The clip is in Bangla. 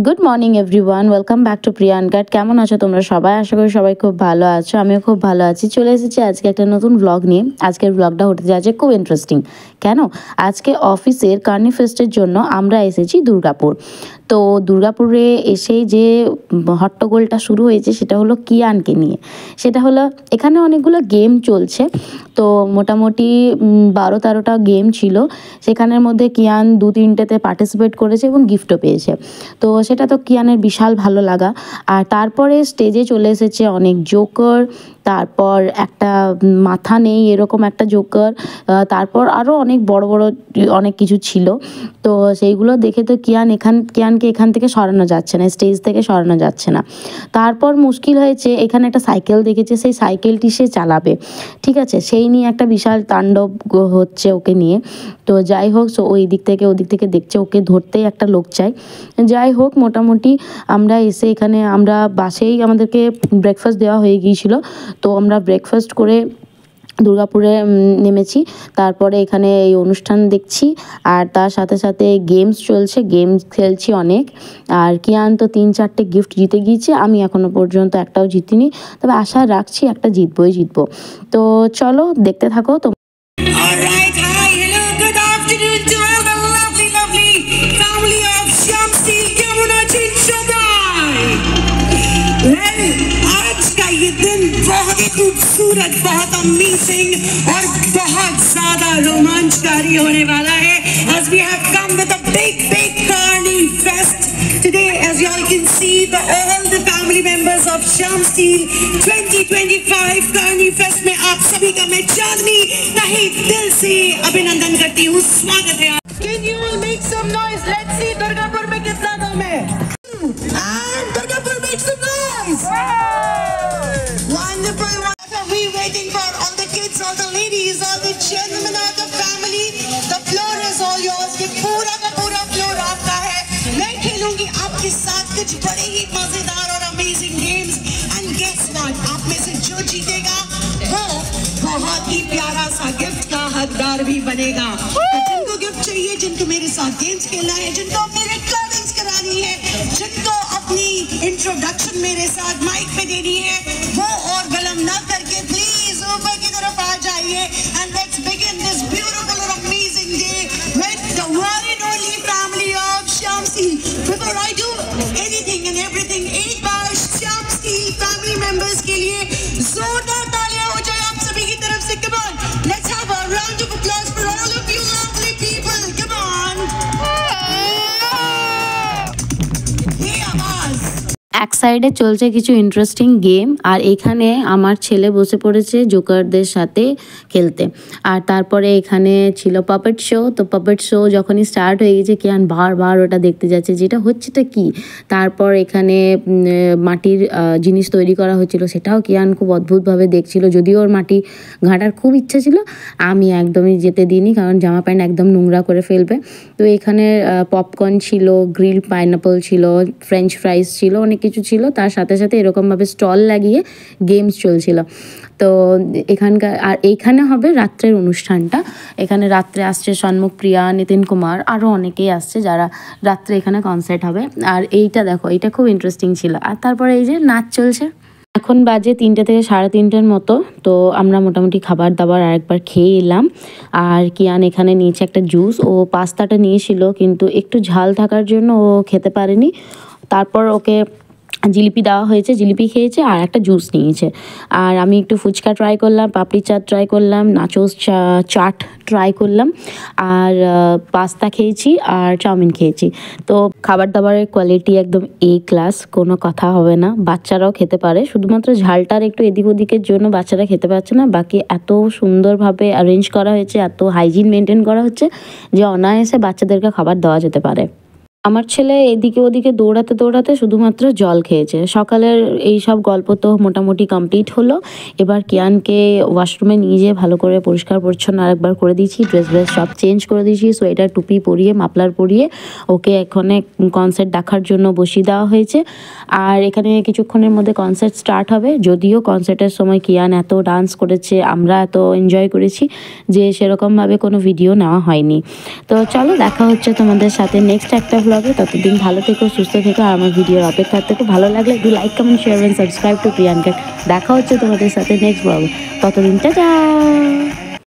Good morning everyone, welcome back to Priya uncut. কেমন আছো তোমরা সবাই? আশা করি সবাই খুব ভালো আছো। আমিও খুব ভালো আছি। চলে এসেছি আজকে একটা নতুন ব্লগ নিয়ে। আজকের ব্লগটা হতে যাচ্ছে খুব ইন্টারেস্টিং। কেন? আজকে অফিসের কার্নি ফেস্টের জন্য আমরা এসেছি দুর্গাপুর। তো দুর্গাপুরে এসেই যে হট্টগোলটা শুরু হয়েছে সেটা হলো কিয়ানকে নিয়ে। সেটা হলো এখানে অনেকগুলো গেম চলছে। তো মোটামুটি 12-13টা গেম ছিল। সেখানের মধ্যে কিয়ান 2-3টেতে পার্টিসিপেট করেছে এবং গিফটও পেয়েছে। তো সেটা তো কিয়ানের বিশাল ভালো লাগা। আর তারপরে স্টেজে চলে এসেছে অনেক জোকার, তারপর একটা মাথা নেই এরকম একটা জোকার, তারপর আরও অনেক বড় বড় অনেক কিছু ছিল। তো সেইগুলো দেখে তো কিয়ানকে এখান থেকে সরানো যাচ্ছে না, স্টেজ থেকে সরানো যাচ্ছে না। তারপর মুশকিল হয়েছে, এখানে একটা সাইকেল দেখেছে, সেই সাইকেলটি সে চালাবে, ঠিক আছে, সেই নিয়ে একটা বিশাল তাণ্ডব হচ্ছে ওকে নিয়ে। তো যাই হোক, ওই দিক থেকে ওদিক থেকে দেখছে, ওকে ধরতেই একটা লোক চাই। যাই হোক, মোটামুটি আমরা এসে এখানে আমরা বাসেই আমাদেরকে ব্রেকফাস্ট দেওয়া হয়ে গিয়েছিল। তো আমরা ব্রেকফাস্ট করে দুর্গাপুরে নেমেছি। তারপরে এখানে এই অনুষ্ঠান দেখছি, আর তার সাথে সাথে গেমস চলছে, গেমস খেলছি অনেক। আর কিয়ান তো 3-4টে গিফট জিতে গিয়েছে, আমি এখনও পর্যন্ত একটাও জিতিনি, তবে আশা রাখছি একটা জিতবো। তো চলো দেখতে থাকো। তো बहुत ही खूबसूरत, बहुत अमेजिंग और बहुत ज्यादा रोमांचकारी होने वाला है as we have come with a big Carni Fest today. As you all can see, all the family members of Shyam Steel 2025 Carni Fest में आप सभी का मैं चांदनी तहे दिल से अभिनंदन करती हूँ। स्वागत है। Can you all make some noise? Let's see Durgapur में कितना दम है। And Durgapur make some noise. Wonderful. What are we waiting for? All the kids, all the ladies, all the gentlemen, all the family. The floor is all yours. ये पूरा का पूरा floor आपका है। मैं खेलूंगी आपके साथ कुछ बड़े ही मजेदार और amazing games. And guess what? आप में से जो जीतेगा वो बहुत ही प्यारा सा गिफ्ट का हकदार भी बनेगा। जिनको गिफ्ट चाहिए, जिनको मेरे साथ गेम्स खेलना है, जिनको अपनी रिकॉर्डिंग्स करानी है, जिनको अपनी इंट्रोडक्शन मेरे साथ माइक पे देनी है, वो और विलंब न करके प्लीज ऊपर की तरफ आ जाइए। And let's begin this beautiful और amazing day with the one and only family of Shyam steel. Before I do anything and everything, एक बार श्याम स्टील फैमिली मेंबर्स के लिए जोरदार तालियां हो जाए आप सभी की तरफ से। Come on, let's have a round of applause for all of you lovely people. Come on. ये आवाज এক সাইডে চলছে কিছু ইন্টারেস্টিং গেম, আর এখানে আমার ছেলে বসে পড়েছে জোকারদের সাথে খেলতে। আর তারপরে এখানে ছিল পাপেট শো। তো পাপেট শো যখনই স্টার্ট হয়ে গেছে, কিয়ান বারবার ওটা দেখতে যাচ্ছে যেটা হচ্ছেটা কি। তারপর এখানে মাটির জিনিস তৈরি করা হচ্ছিল, সেটাও কিয়ান খুব অদ্ভুতভাবে দেখছিল। যদিও ওর মাটি ঘাঁটার খুব ইচ্ছা ছিল, আমি একদমই যেতে দিইনি, কারণ জামা প্যান্ট একদম নোংরা করে ফেলবে। তো এখানে পপকর্ন ছিল, গ্রিল পাইনাপল ছিল, ফ্রেঞ্চ ফ্রাইস ছিল, অনেক কিছু ছিল। তার সাথে সাথে এরকমভাবে স্টল লাগিয়ে গেমস চলছিল। তো এইখানে হবে রাত্রের অনুষ্ঠানটা। এখানে রাত্রে আসছে সন্মুখ প্রিয়া, নিতিন কুমার, আরও অনেকেই আসছে যারা রাত্রে এখানে কনসার্ট হবে। আর এইটা দেখো, এইটা খুব ইন্টারেস্টিং ছিল। আর তারপরে এই যে নাচ চলছে। এখন বাজে 3টে থেকে 3:30 মতো। তো আমরা মোটামুটি খাবার দাবার আরেকবার খেয়ে এলাম। আর কিয়ান এখানে নিয়েছে একটা জুস। ও পাস্তাটা নিয়েছিল, কিন্তু একটু ঝাল থাকার জন্য ও খেতে পারেনি। তারপর ওকে জিলিপি দেওয়া হয়েছে, জিলিপি খেয়েছে, আর একটা জুস নিয়েছে। আর আমি একটু ফুচকা ট্রাই করলাম, পাপড়ি চাট ট্রাই করলাম, নাচোস চাট ট্রাই করলাম, আর পাস্তা খেয়েছি, আর চাউমিন খেয়েছি। তো খাবার দাবারের কোয়ালিটি একদম ক্লাস, কোনো কথা হবে না। বাচ্চারাও খেতে পারে, শুধুমাত্র ঝালটার একটু এদিক ওদিকের জন্য বাচ্চারা খেতে পারছে না। বাকি এত সুন্দরভাবে অ্যারেঞ্জ করা হয়েছে, এত হাইজিন মেনটেন করা হচ্ছে যে অনায়াসে বাচ্চাদেরকে খাবার দেওয়া যেতে পারে। আমার ছেলে এদিকে ওদিকে দৌড়াতে শুধুমাত্র জল খেয়েছে। সকালের এই সব গল্প তো মোটামুটি কমপ্লিট হলো। এবার কিয়ানকে ওয়াশরুমে নিয়ে যেয়ে ভালো করে পরিষ্কার পরিচ্ছন্ন আরেকবার করে দিয়েছি, ড্রেস সব চেঞ্জ করে দিয়েছি, সোয়েটার টুপি পরিয়ে মাফলার পরিয়ে ওকে এখানে কনসার্ট দেখার জন্য বসিয়ে দেওয়া হয়েছে। আর এখানে কিছুক্ষণের মধ্যে কনসার্ট স্টার্ট হবে। যদিও কনসার্টের সময় কিয়ান এত ডান্স করেছে, আমরা এত এনজয় করেছি যে সেরকমভাবে কোনো ভিডিও নেওয়া হয়নি। তো চলো, দেখা হচ্ছে তোমাদের সাথে নেক্সট একটা ব্লগে। ততদিন ভালো থেকো, সুস্থ থেকো, আর আমার ভিডিওর অপেক্ষা থেকো। ভালো লাগলে do like, comment, share and subscribe to Priyanka. দেখা হচ্ছে তোমাদের সাথে নেক্সট ব্লগে। ততদিন টাটা।